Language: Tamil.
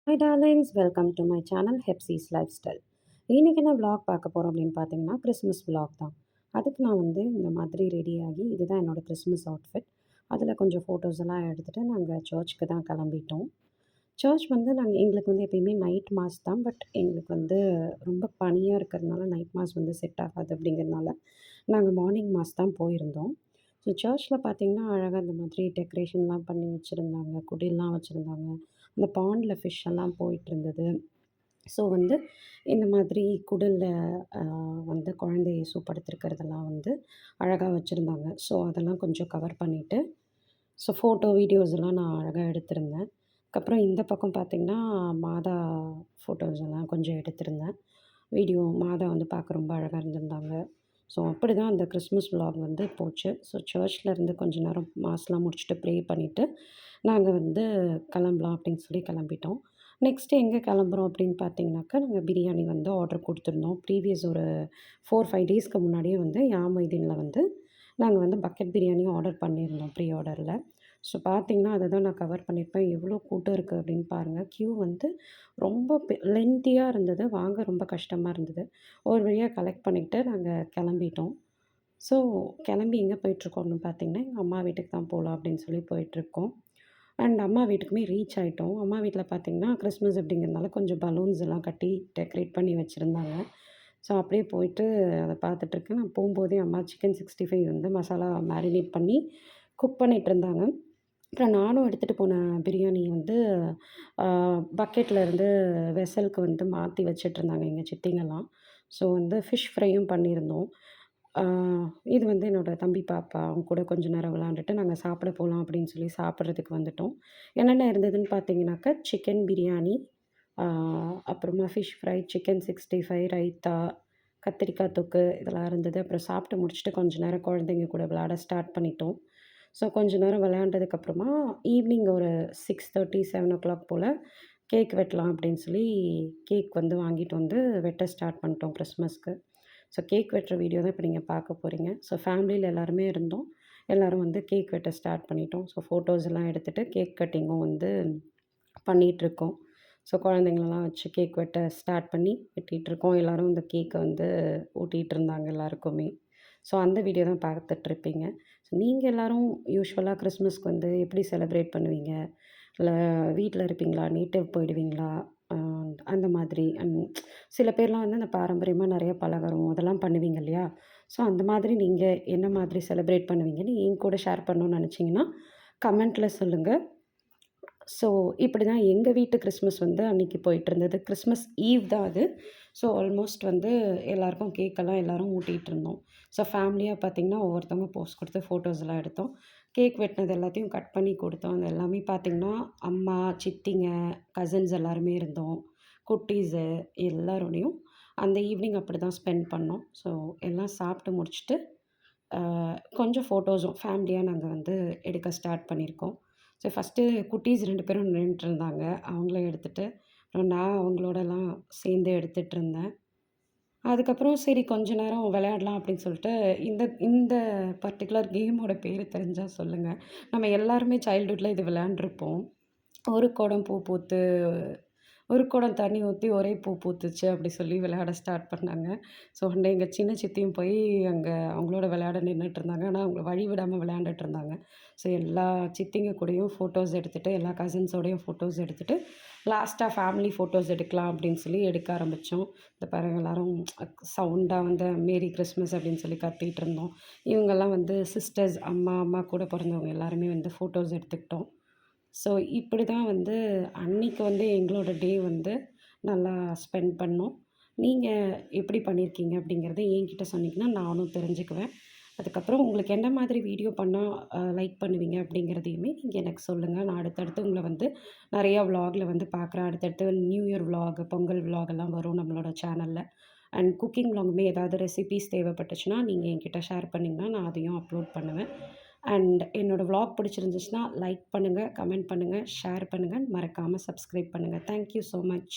Hi darlings, welcome to my channel Hepsi's lifestyle. இன்றைக்கி என்ன விலாக் பார்க்க போகிறோம் அப்படின்னு பார்த்தீங்கன்னா, கிறிஸ்மஸ் விலாக் தான். அதுக்கு நான் வந்து இந்த மாதிரி ரெடியாகி இதுதான் என்னோடய கிறிஸ்மஸ் அவுட்ஃபிட். அதில் கொஞ்சம் ஃபோட்டோஸ் எல்லாம் எடுத்துகிட்டு நாங்கள் சர்ச்சுக்கு தான் கிளம்பிட்டோம். சர்ச் வந்து எங்களுக்கு வந்து எப்பயுமே நைட் மாஸ் தான். பட் எங்களுக்கு வந்து ரொம்ப பனியாக இருக்கிறதுனால நைட் மாஸ் வந்து செட் ஆகாது அப்படிங்கிறதுனால நாங்கள் மார்னிங் மாஸ் தான் போயிருந்தோம். ஸோ சர்ச்சில் பார்த்தீங்கன்னா, அழகாக இந்த மாதிரி டெக்கரேஷன்லாம் பண்ணி வச்சுருந்தாங்க. குடில்லாம் வச்சுருந்தாங்க. அந்த பாண்டில் ஃபிஷ் எல்லாம் போயிட்டுருந்தது. ஸோ வந்து இந்த மாதிரி குடில்ல அ வந்து குழந்தை இயேசு படுத்திருக்கிறதெல்லாம் வந்து அழகா வச்சுருந்தாங்க. ஸோ அதெல்லாம் கொஞ்சம் கவர் பண்ணிவிட்டு, ஸோ ஃபோட்டோ, வீடியோஸ் எல்லாம் நான் அழகா எடுத்திருந்தேன். அதுக்கப்புறம் இந்த பக்கம் பார்த்தீங்கன்னா, மாதா ஃபோட்டோஸ் எல்லாம் கொஞ்சம் எடுத்திருந்தேன். வீடியோ மாதா வந்து பார்க்க ரொம்ப அழகா இருந்திருந்தாங்க. ஸோ அப்படி தான் அந்த கிறிஸ்மஸ் விலாக் வந்து போச்சு. ஸோ சர்ச்சில் இருந்து கொஞ்ச நேரம் மாஸ்லாம் முடிச்சுட்டு ப்ரே பண்ணிவிட்டு, நாங்கள் வந்து கிளம்பலாம் அப்படின்னு சொல்லி கிளம்பிட்டோம். நெக்ஸ்ட்டு எங்கே கிளம்புறோம் அப்படின்னு பார்த்தீங்கன்னாக்கா, நாங்கள் பிரியாணி வந்து ஆர்டர் குடுத்துருந்தோம். ப்ரீவியஸ் ஒரு 4, 5 டேஸ்க்கு முன்னாடியே வந்து யா மொய்தீன்ல வந்து நாங்கள் வந்து பக்கெட் பிரியாணியும் ஆர்டர் பண்ணியிருந்தோம் ப்ரீ ஆர்டரில். ஸோ பார்த்தீங்கன்னா, அத தான் நான் கவர் பண்ணியிருப்பேன். எவ்வளோ கூட்டம் இருக்குது அப்படின்னு பாருங்கள். கியூ வந்து ரொம்ப லென்த்தியா இருந்தது. வாங்க ரொம்ப கஷ்டமா இருந்தது. ஒரு வழியா கலெக்ட் பண்ணிக்கிட்டு நாங்கள் கிளம்பிட்டோம். ஸோ கிளம்பி எங்கே போயிட்டுருக்கோம் அப்படின்னு பார்த்தீங்கன்னா, எங்கள் அம்மா வீட்டுக்கு தான் போகலாம் அப்படின்னு சொல்லி போயிட்டுருக்கோம். அண்ட் அம்மா வீட்டுக்குமே ரீச் ஆயிட்டோம். அம்மா வீட்ல பார்த்தீங்கன்னா, கிறிஸ்மஸ் அப்படிங்கிறதுனால கொஞ்சம் பலூன்ஸ் எல்லாம் கட்டி டெக்கரேட் பண்ணி வச்சுருந்தாங்க. ஸோ அப்படியே போயிட்டு அத பார்த்துட்ருக்கேன். நான் போம்போதே அம்மா சிக்கன் 65 வந்து மசாலா மேரினேட் பண்ணி குக் பண்ணிட்டுருந்தாங்க. அப்புறம் நானும் எடுத்துகிட்டு போன பிரியாணி வந்து பக்கெட்ல இருந்து வெசலுக்கு வந்து மாற்றி வச்சுட்ருந்தாங்க எங்க சித்திங்கலாம். ஸோ வந்து ஃபிஷ் ஃப்ரையும் பண்ணியிருந்தோம். ஆ இது வந்து என்னோட தம்பி, பாப்பா அவங்க கூட கொஞ்ச நேரம் விளாண்டுட்டு நாங்க சாப்பிட போலாம் அப்படின்னு சொல்லி சாப்பிட்றதுக்கு வந்துட்டோம். என்னென்ன இருந்ததுன்னு பார்த்தீங்கன்னாக்கா, சிக்கன் பிரியாணி, ஆ அப்புறமா ஃபிஷ் ஃப்ரை, சிக்கன் 65, ரைத்தா, கத்திரிக்காய் தொக்கு இதெல்லாம் இருந்தது. அப்புறம் சாப்பிட்டு முடிச்சுட்டு கொஞ்ச நேரம் குழந்தைங்க கூட விளையாட ஸ்டார்ட் பண்ணிட்டோம். ஸோ கொஞ்ச நேரம் விளையாண்டதுக்கப்புறமா ஈவினிங் ஒரு 6:30, 7:00 போல கேக் வெட்டலாம் அப்படின்னு சொல்லி கேக் வந்து வாங்கிட்டு வந்து வெட்ட ஸ்டார்ட் பண்ணிட்டோம் கிறிஸ்மஸ்க்கு. ஸோ கேக் வெட்டுற வீடியோ தான் இப்போ நீங்க பார்க்க போறீங்க. ஸோ ஃபேமிலியில எல்லாருமே இருந்தோம். எல்லாரும் வந்து கேக் வெட்ட ஸ்டார்ட் பண்ணிட்டோம். ஸோ ஃபோட்டோஸ் எல்லாம் எடுத்துட்டு கேக் கட்டிங்கும் வந்து பண்ணிகிட்ருக்கோம். ஸோ குழந்தைங்களலாம் வச்சு கேக் வெட்ட ஸ்டார்ட் பண்ணி வெட்டிகிட்ருக்கோம். எல்லோரும் இந்த கேக்க வந்து ஊட்டிகிட்டு இருந்தாங்க எல்லாருக்குமே. ஸோ அந்த வீடியோ தான் பார்த்துட்ருப்பீங்க. ஸோ நீங்க எல்லாரும் யூசுவலா கிறிஸ்மஸ்க்கு வந்து எப்படி செலிப்ரேட் பண்ணுவீங்க? இல்ல வீட்ல இருப்பீங்களா? நேட்டிவ் போயிடுவீங்களா? அ அந்த மாதிரி சில பேர்லாம் வந்து அந்த பாரம்பரியமா நெறைய பலகாரம் அதெல்லாம் பண்ணுவீங்க இல்லையா? ஸோ அந்த மாதிரி நீங்க என்ன மாதிரி செலிப்ரேட் பண்ணுவீங்கன்னு என் கூட ஷேர் பண்ணணும்னு நெனச்சீங்கன்னா, கமெண்ட்ல சொல்லுங்க. ஸோ இப்படி தான் எங்க வீட்டு கிறிஸ்மஸ் வந்து அன்னைக்கு போயிட்டுருந்தது. கிறிஸ்மஸ் ஈவ் தான் அது. ஸோ ஆல்மோஸ்ட் வந்து எல்லாருக்கும் கேக்கெல்லாம் எல்லாரும் ஊட்டிகிட்டு இருந்தோம். ஸோ ஃபேமிலியா பார்த்தீங்கன்னா, ஒவ்வொருத்தவங்க போஸ் குடுத்து ஃபோட்டோஸ்லாம் எடுத்தோம். கேக் வெட்டினது எல்லாத்தையும் கட் பண்ணி கொடுத்தோம். அது எல்லாமே பார்த்தீங்கன்னா, அம்மா, சித்திங்க, கசின்ஸ் எல்லாருமே இருந்தோம். குட்டீஸு எல்லாரோடையும் அந்த ஈவினிங் அப்படி தான் ஸ்பெண்ட் பண்ணோம். ஸோ எல்லாம் சாப்பிட்டு முடிச்சுட்டு, கொஞ்சம் ஃபோட்டோஸும் ஃபேமிலியா நாங்க வந்து எடுக்க ஸ்டார்ட் பண்ணியிருக்கோம். ஸோ ஃபஸ்ட்டு குட்டீஸ் 2 பேரும் நின்னுட்டுருந்தாங்க. அவங்கள எடுத்துட்டு, அப்புறம் நான் அவங்களோடலாம் சேர்ந்து எடுத்துட்டுருந்தேன். அதுக்கப்புறம் சரி கொஞ்ச நேரம் விளையாடலாம் அப்படின்னு சொல்லிட்டு, இந்த இந்த பர்ட்டிகுலர் கேமோட பேரு தெரிஞ்சா சொல்லுங்க. நம்ம எல்லாருமே சைல்ட்ஹுட்ல இது விளையாண்டுருப்போம். ஒரு குடம் பூ பூத்து ஒரு குடம் தண்ணி ஊத்தி ஒரே பூ பூத்துச்சு அப்படி சொல்லி விளையாட ஸ்டார்ட் பண்ணாங்க. ஸோ உடனே எங்க சின்ன சித்தியும் போய் அங்க அவங்களோட விளையாட நின்னுட்டுருந்தாங்க. ஆனா அவங்கள வழி விடாம விளையாண்டுட்டு இருந்தாங்க. ஸோ எல்லா சித்திங்க கூடயும் ஃபோட்டோஸ் எடுத்துட்டு, எல்லா கசின்ஸோடையும் ஃபோட்டோஸ் எடுத்துட்டு, லாஸ்ட்டா ஃபேமிலி ஃபோட்டோஸ் எடுக்கலாம் அப்படின்னு சொல்லி எடுக்க ஆரம்பிச்சோம். இந்த பாருங்க எல்லாரும் சவுண்டா வந்து மேரி கிறிஸ்மஸ் அப்படின்னு சொல்லி கத்திட்டு இருந்தோம். இவங்கெல்லாம் வந்து சிஸ்டர்ஸ் அம்மா கூட பொறந்தவங்க எல்லாருமே வந்து ஃபோட்டோஸ் எடுத்துக்கிட்டோம். ஸோ இப்படி தான் வந்து அன்னைக்கு வந்து எங்களோட டே வந்து நல்லா ஸ்பெண்ட் பண்ணோம். நீங்க எப்படி பண்ணியிருக்கீங்க அப்படிங்கிறத என்கிட்ட சொன்னீங்கன்னா, நானும் தெரிஞ்சுக்குவேன். அதுக்கப்புறம் உங்களுக்கு என்ன மாதிரி வீடியோ பண்ணா லைக் பண்ணுவீங்க அப்படிங்கிறதையுமே நீங்க எனக்கு சொல்லுங்க. நான் அடுத்தடுத்து உங்கள வந்து நெறையா விளாக்ல வந்து பார்க்குறேன். அடுத்தடுத்து new year vlog, Pongal vlog எல்லாம் வரும் நம்மளோட சேனல்ல. அண்ட் குக்கிங் விளாகுமே ஏதாவது ரெசிபீஸ் தேவைப்பட்டுச்சுன்னா, நீங்க என்கிட்ட ஷேர் பண்ணிங்கன்னா, நான் அதையும் அப்லோட் பண்ணுவேன். அண்ட் என்னோட விளாக் பிடிச்சிருந்துச்சுன்னா, லைக் பண்ணுங்க, கமெண்ட் பண்ணுங்க, ஷேர் பண்ணுங்க. மறக்காம சப்ஸ்கிரைப் பண்ணுங்க. Thank you so much.